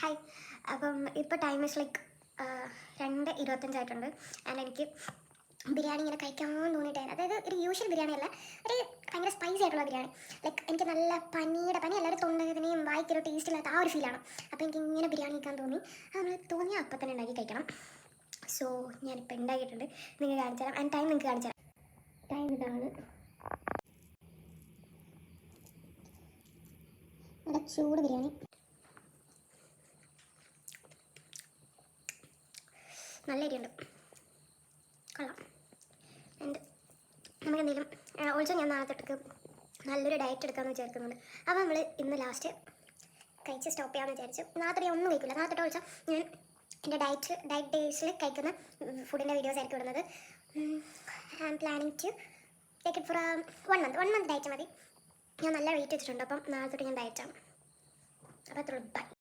Hi. അപ്പം ഇപ്പോൾ time is like 2:25 and എനിക്ക് ബിരിയാണി ഇങ്ങനെ കഴിക്കാമെന്ന് തോന്നിയിട്ടായിരുന്നു. അതായത് ഒരു യൂഷ്വൽ ബിരിയാണി അല്ല, ഒരു ഭയങ്കര സ്പൈസി ആയിട്ടുള്ള ബിരിയാണി. ലൈക്ക് എനിക്ക് നല്ല പനി എല്ലാവരും തൊണ്ടവേദനയും വായിക്കൊരു ടേസ്റ്റ് ഇല്ലാത്ത ആ ഒരു ഫീലാണ്. അപ്പോൾ എനിക്ക് ഇങ്ങനെ ബിരിയാണി കഴിക്കാൻ തോന്നി. നമ്മൾ തോന്നിയാൽ അപ്പം തന്നെ ഉണ്ടാക്കി കഴിക്കണം. സോ ഞാനിപ്പോൾ ഉണ്ടാക്കിയിട്ടുണ്ട്, നിങ്ങൾക്ക് കാണിച്ചു തരാം. ആൻഡ് ടൈം നിങ്ങൾക്ക് കാണിച്ചു തരാം. ടൈം ഇതാണ്. നല്ല ചൂട് ബിരിയാണി, നല്ല അരിയുണ്ട്, കൊള്ളാം. ആൻഡ് നമുക്ക് എന്തെങ്കിലും ഓൾസോ ഞാൻ നാളത്തേക്ക് നല്ലൊരു ഡയറ്റ് എടുക്കാമെന്ന് വിചാരിക്കുന്നുണ്ട്. അപ്പോൾ നമ്മൾ ഇന്ന് ലാസ്റ്റ് കഴിച്ച് സ്റ്റോപ്പ് ചെയ്യാമെന്ന് വിചാരിച്ചു. നാളത്തെ ഞാൻ ഒന്നും കഴിക്കില്ല. നാളത്തെ ഓൾസോ ഞാൻ എൻ്റെ ഡയറ്റ് ഡേയ്സിൽ കഴിക്കുന്ന ഫുഡിൻ്റെ വീഡിയോസ് ആയിരിക്കും ഇടുന്നത്. I am planning to take it for 1 month diet മതി. ഞാൻ നല്ല വെയിറ്റ് വെച്ചിട്ടുണ്ട്. അപ്പം നാളെ തൊട്ട് ഞാൻ ഡയറ്റാണ്. അപ്പോൾ അത്രയുള്ളൂ. ബൈ.